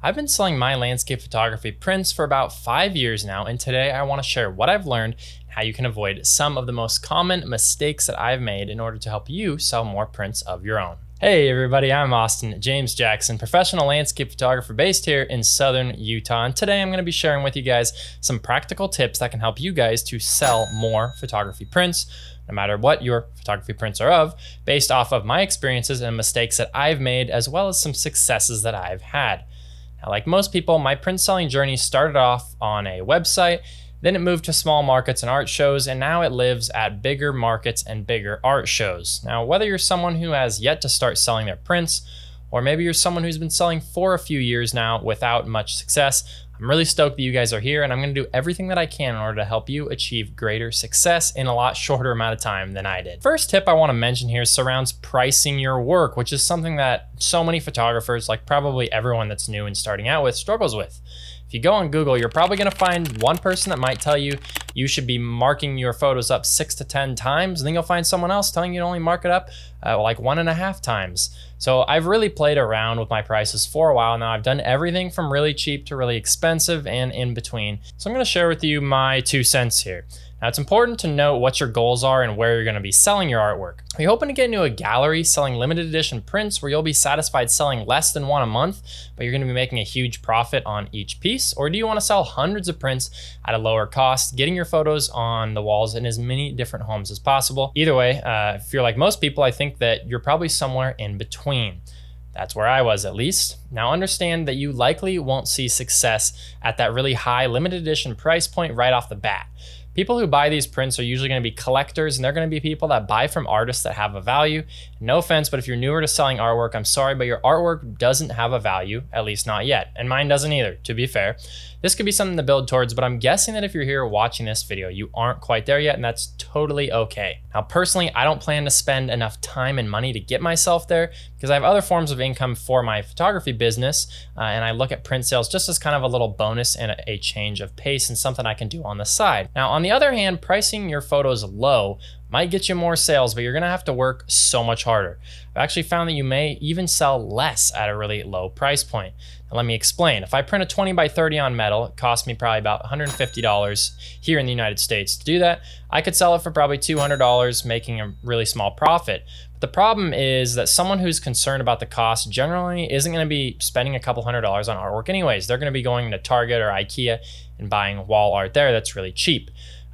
I've been selling my landscape photography prints for about 5 years now, and today I want to share what I've learned and how you can avoid some of the most common mistakes that I've made in order to help you sell more prints of your own. Hey everybody, I'm Austin James Jackson, professional landscape photographer based here in southern Utah, and today I'm going to be sharing with you guys some practical tips that can help you guys to sell more photography prints, no matter what your photography prints are of, based off of my experiences and mistakes that I've made, as well as some successes that I've had. Now, like most people, my print selling journey started off on a website, then it moved to small markets and art shows, and now it lives at bigger markets and bigger art shows. Now, whether you're someone who has yet to start selling their prints, or maybe you're someone who's been selling for a few years now without much success, I'm really stoked that you guys are here, and I'm going to do everything that I can in order to help you achieve greater success in a lot shorter amount of time than I did. First tip I want to mention here surrounds pricing your work, which is something that so many photographers, like probably everyone that's new and starting out with, struggles with. If you go on Google, you're probably going to find one person that might tell you you should be marking your photos up 6 to 10 times, and then you'll find someone else telling you to only mark it up like 1.5 times. So I've really played around with my prices for a while now. I've done everything from really cheap to really expensive and in between. So I'm going to share with you my 2 cents here. Now, it's important to know what your goals are and where you're going to be selling your artwork. Are you hoping to get into a gallery selling limited edition prints where you'll be satisfied selling less than one a month, but you're going to be making a huge profit on each piece? Or do you want to sell hundreds of prints at a lower cost, getting your photos on the walls in as many different homes as possible? Either way, if you're like most people, I think that you're probably somewhere in between. That's where I was, at least. Now understand that you likely won't see success at that really high limited edition price point right off the bat. People who buy these prints are usually going to be collectors, and they're going to be people that buy from artists that have a value. No offense, but if you're newer to selling artwork, I'm sorry, but your artwork doesn't have a value, at least not yet. And mine doesn't either, to be fair. This could be something to build towards, but I'm guessing that if you're here watching this video, you aren't quite there yet, and that's totally okay. Now, personally, I don't plan to spend enough time and money to get myself there because I have other forms of income for my photography business, and I look at print sales just as kind of a little bonus and a change of pace and something I can do on the side. Now, on the other hand, pricing your photos low might get you more sales, but you're gonna have to work so much harder. I've actually found that you may even sell less at a really low price point. Now let me explain. If I print a 20 by 30 on metal, it costs me probably about $150 here in the United States. To do that, I could sell it for probably $200, making a really small profit. But the problem is that someone who's concerned about the cost generally isn't gonna be spending a couple $100s on artwork anyways. They're gonna be going to Target or IKEA and buying wall art there that's really cheap.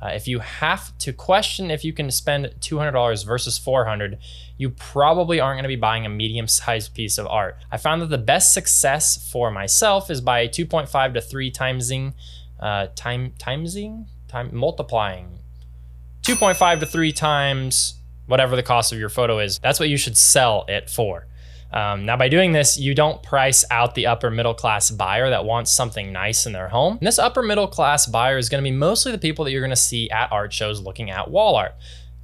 If you have to question if you can spend $200 versus $400, you probably aren't going to be buying a medium-sized piece of art. I found that the best success for myself is by 2.5 to 3 multiplying 2.5 to 3 times whatever the cost of your photo is. That's what you should sell it for. Now, by doing this, you don't price out the upper middle class buyer that wants something nice in their home. And this upper middle class buyer is going to be mostly the people that you're going to see at art shows looking at wall art.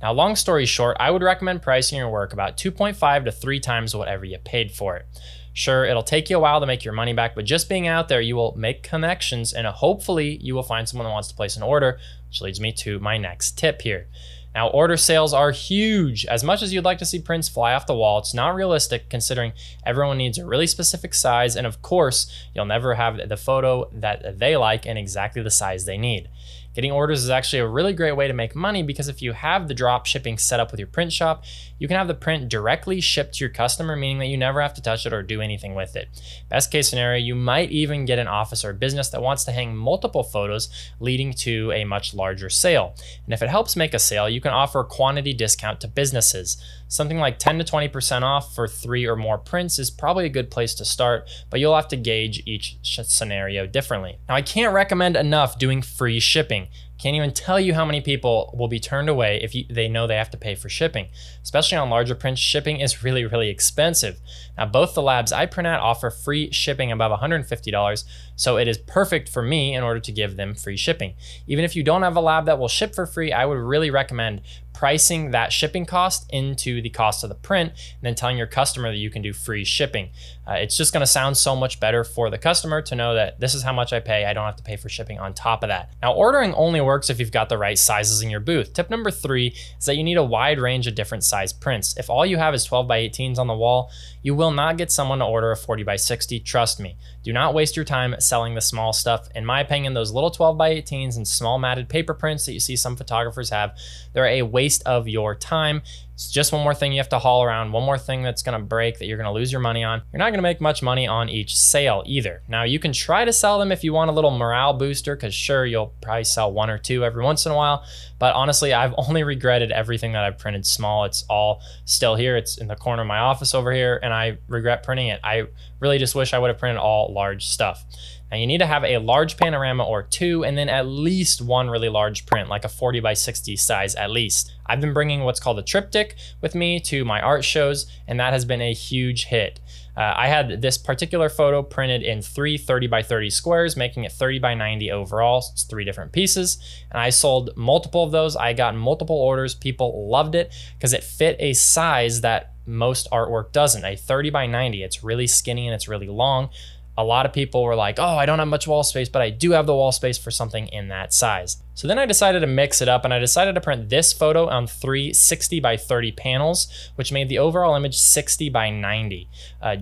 Now, long story short, I would recommend pricing your work about 2.5 to 3 times whatever you paid for it. Sure, it'll take you a while to make your money back, but just being out there, you will make connections, and hopefully you will find someone that wants to place an order, which leads me to my next tip here. Now, order sales are huge. As much as you'd like to see prints fly off the wall, it's not realistic considering everyone needs a really specific size, and of course, you'll never have the photo that they like in exactly the size they need. Getting orders is actually a really great way to make money because if you have the drop shipping set up with your print shop, you can have the print directly shipped to your customer, meaning that you never have to touch it or do anything with it. Best case scenario, you might even get an office or business that wants to hang multiple photos, leading to a much larger sale. And if it helps make a sale, you can offer a quantity discount to businesses. Something like 10 to 20% off for 3 or more prints is probably a good place to start, but you'll have to gauge each scenario differently. Now, I can't recommend enough doing free shipping. Can't even tell you how many people will be turned away if they know they have to pay for shipping. Especially on larger prints, shipping is really, really expensive. Now, both the labs I print at offer free shipping above $150, so it is perfect for me in order to give them free shipping. Even if you don't have a lab that will ship for free, I would really recommend pricing that shipping cost into the cost of the print and then telling your customer that you can do free shipping. It's just going to sound so much better for the customer to know that this is how much I pay. I don't have to pay for shipping on top of that. Now, ordering only works if you've got the right sizes in your booth. Tip number 3 is that you need a wide range of different size prints. If all you have is 12 by 18s on the wall, you will not get someone to order a 40 by 60, trust me. Do not waste your time selling the small stuff. In my opinion, those little 12 by 18s and small matted paper prints that you see some photographers have, they're a waste of your time. It's just one more thing you have to haul around, one more thing that's gonna break that you're gonna lose your money on. You're not gonna make much money on each sale either. Now you can try to sell them if you want a little morale booster, because sure, you'll probably sell 1 or 2 every once in a while, but honestly, I've only regretted everything that I've printed small. It's all still here. It's in the corner of my office over here, and I regret printing it. I really just wish I would have printed all large stuff. Now you need to have a large panorama or 2, and then at least 1 really large print, like a 40 by 60 size at least. I've been bringing what's called a triptych with me to my art shows, and that has been a huge hit. I had this particular photo printed in 3 30 by 30 squares, making it 30 by 90 overall. So it's 3 different pieces, and I sold multiple of those. I got multiple orders. People loved it because it fit a size that most artwork doesn't. A 30 by 90, it's really skinny and it's really long. A lot of people were like, oh, I don't have much wall space, but I do have the wall space for something in that size. So then I decided to mix it up, and I decided to print this photo on 3 60 by 30 panels, which made the overall image 60 by 90.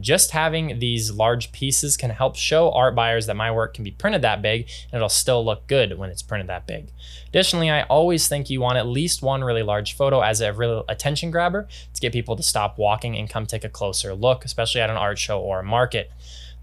Just having these large pieces can help show art buyers that my work can be printed that big, and it'll still look good when it's printed that big. Additionally, I always think you want at least 1 really large photo as a real attention grabber to get people to stop walking and come take a closer look, especially at an art show or a market.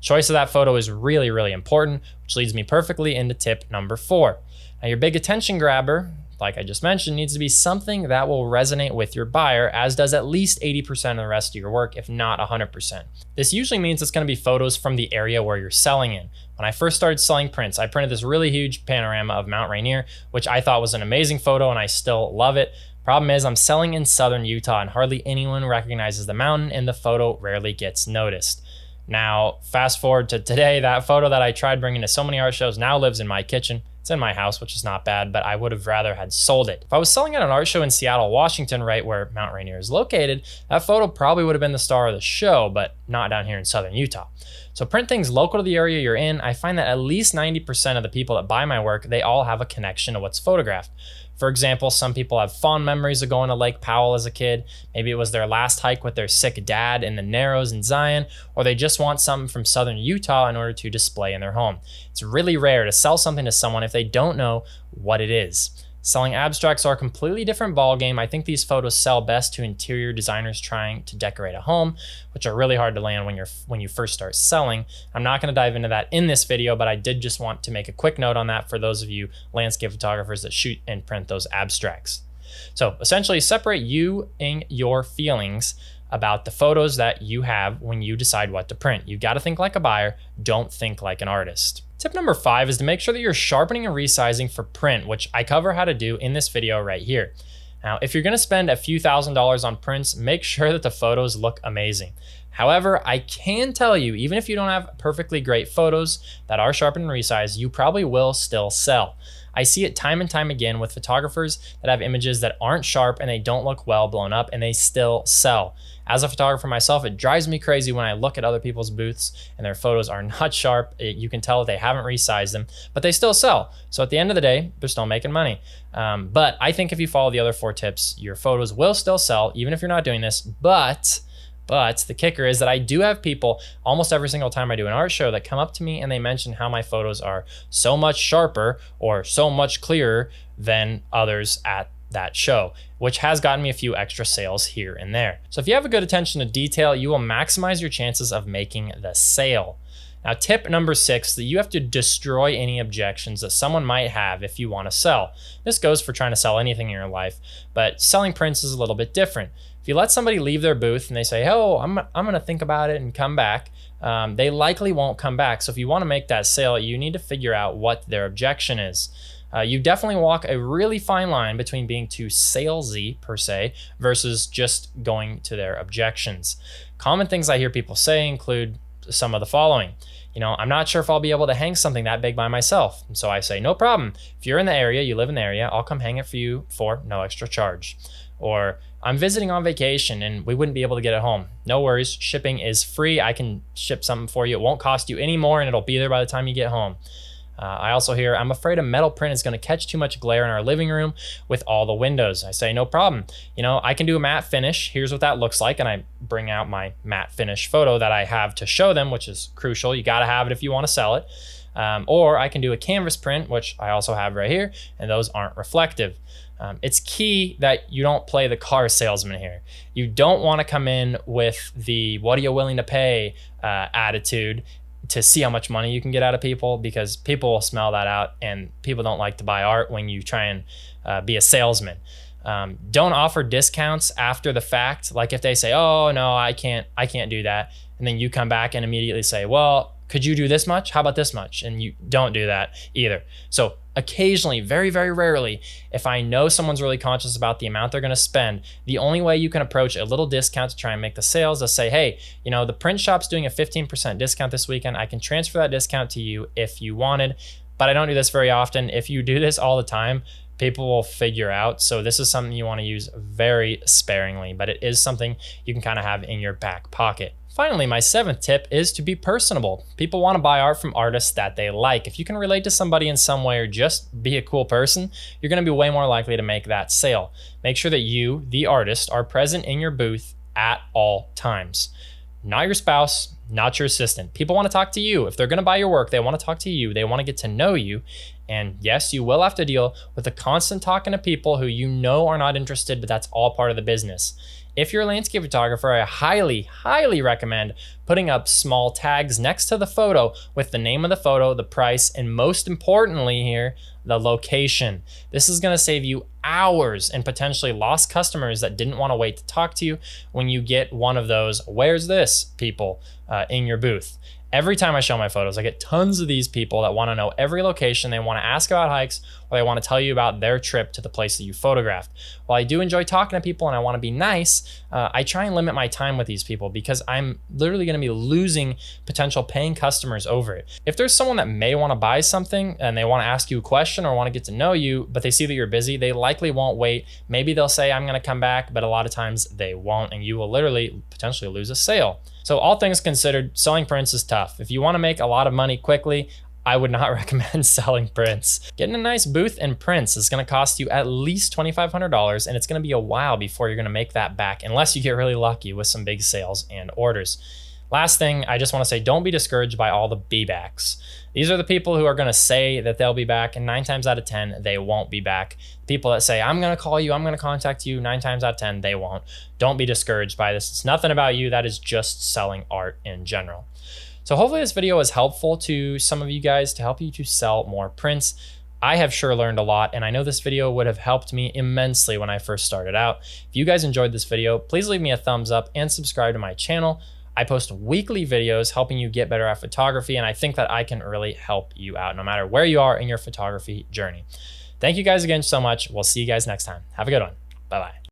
Choice of that photo is really, really important, which leads me perfectly into tip number 4. Now, your big attention grabber, like I just mentioned, needs to be something that will resonate with your buyer, as does at least 80% of the rest of your work, if not 100%. This usually means it's going to be photos from the area where you're selling in. When I first started selling prints, I printed this really huge panorama of Mount Rainier, which I thought was an amazing photo, and I still love it. Problem is, I'm selling in southern Utah, and hardly anyone recognizes the mountain, and the photo rarely gets noticed. Now, fast forward to today, that photo that I tried bringing to so many art shows now lives in my kitchen. It's in my house, which is not bad, but I would have rather had sold it. If I was selling at an art show in Seattle, Washington, right where Mount Rainier is located, that photo probably would have been the star of the show, but not down here in southern Utah. So print things local to the area you're in. I find that at least 90% of the people that buy my work, they all have a connection to what's photographed. For example, some people have fond memories of going to Lake Powell as a kid. Maybe it was their last hike with their sick dad in the Narrows in Zion, or they just want something from southern Utah in order to display in their home. It's really rare to sell something to someone if they don't know what it is. Selling abstracts are a completely different ballgame. I think these photos sell best to interior designers trying to decorate a home, which are really hard to land when you first start selling. I'm not going to dive into that in this video, but I did just want to make a quick note on that for those of you landscape photographers that shoot and print those abstracts. So essentially, separate you and your feelings about the photos that you have when you decide what to print. You've got to think like a buyer, don't think like an artist. Tip number 5 is to make sure that you're sharpening and resizing for print, which I cover how to do in this video right here. Now, if you're going to spend a few $1,000s on prints, make sure that the photos look amazing. However, I can tell you, even if you don't have perfectly great photos that are sharpened and resized, you probably will still sell. I see it time and time again with photographers that have images that aren't sharp and they don't look well blown up, and they still sell. As a photographer myself, it drives me crazy when I look at other people's booths and their photos are not sharp. You can tell they haven't resized them, but they still sell. So at the end of the day, they're still making money. But I think if you follow the other 4 tips, your photos will still sell, even if you're not doing this. But the kicker is that I do have people almost every single time I do an art show that come up to me and they mention how my photos are so much sharper or so much clearer than others at that show, which has gotten me a few extra sales here and there. So if you have a good attention to detail, you will maximize your chances of making the sale. Now, tip number 6, that you have to destroy any objections that someone might have if you want to sell. This goes for trying to sell anything in your life, but selling prints is a little bit different. If you let somebody leave their booth and they say, oh, I'm gonna think about it and come back, they likely won't come back. So if you want to make that sale, you need to figure out what their objection is. You definitely walk a really fine line between being too salesy per se versus just going to their objections. Common things I hear people say include some of the following. I'm not sure if I'll be able to hang something that big by myself. And so I say, no problem. If you're in the area, you live in the area, I'll come hang it for you for no extra charge. Or I'm visiting on vacation and we wouldn't be able to get it home. No worries, shipping is free. I can ship something for you. It won't cost you any more and it'll be there by the time you get home. I also hear, I'm afraid a metal print is going to catch too much glare in our living room with all the windows. I say, no problem. I can do a matte finish. Here's what that looks like. And I bring out my matte finish photo that I have to show them, which is crucial. You got to have it if you want to sell it. Or I can do a canvas print, which I also have right here, and those aren't reflective. It's key that you don't play the car salesman here. You don't want to come in with the what are you willing to pay attitude to see how much money you can get out of people, because people will smell that out, and people don't like to buy art when you try and be a salesman. Don't offer discounts after the fact. Like if they say, oh no, I can't do that. And then you come back and immediately say, well, could you do this much? How about this much? And you don't do that either. So occasionally, very, very rarely, if I know someone's really conscious about the amount they're going to spend, the only way you can approach a little discount to try and make the sales is say, hey, the print shop's doing a 15% discount this weekend. I can transfer that discount to you if you wanted, but I don't do this very often. If you do this all the time, people will figure out. So this is something you want to use very sparingly, but it is something you can kind of have in your back pocket. Finally, my 7th tip is to be personable. People want to buy art from artists that they like. If you can relate to somebody in some way or just be a cool person, you're going to be way more likely to make that sale. Make sure that you, the artist, are present in your booth at all times. Not your spouse, not your assistant. People want to talk to you. If they're going to buy your work, they want to talk to you. They want to get to know you. And yes, you will have to deal with the constant talking to people who are not interested, but that's all part of the business. If you're a landscape photographer, I highly, highly recommend putting up small tags next to the photo with the name of the photo, the price, and most importantly here, the location. This is going to save you hours and potentially lost customers that didn't want to wait to talk to you when you get one of those "where's this" people in your booth. Every time I show my photos, I get tons of these people that want to know every location. They want to ask about hikes, or they want to tell you about their trip to the place that you photographed. While I do enjoy talking to people and I want to be nice, I try and limit my time with these people because I'm literally going to be losing potential paying customers over it. If there's someone that may want to buy something and they want to ask you a question or want to get to know you, but they see that you're busy, they likely won't wait. Maybe they'll say, I'm going to come back, but a lot of times they won't, and you will literally potentially lose a sale. So all things considered, selling prints is tough. If you want to make a lot of money quickly, I would not recommend selling prints. Getting a nice booth in prints is going to cost you at least $2,500, and it's going to be a while before you're going to make that back unless you get really lucky with some big sales and orders. Last thing, I just want to say, don't be discouraged by all the be-backs. These are the people who are going to say that they'll be back, and 9 times out of 10, they won't be back. People that say, I'm going to call you, I'm going to contact you, 9 times out of 10, they won't. Don't be discouraged by this. It's nothing about you. That is just selling art in general. So hopefully this video is helpful to some of you guys to help you to sell more prints. I have sure learned a lot, and I know this video would have helped me immensely when I first started out. If you guys enjoyed this video, please leave me a thumbs up and subscribe to my channel. I post weekly videos helping you get better at photography, and I think that I can really help you out no matter where you are in your photography journey. Thank you guys again so much. We'll see you guys next time. Have a good one. Bye-bye.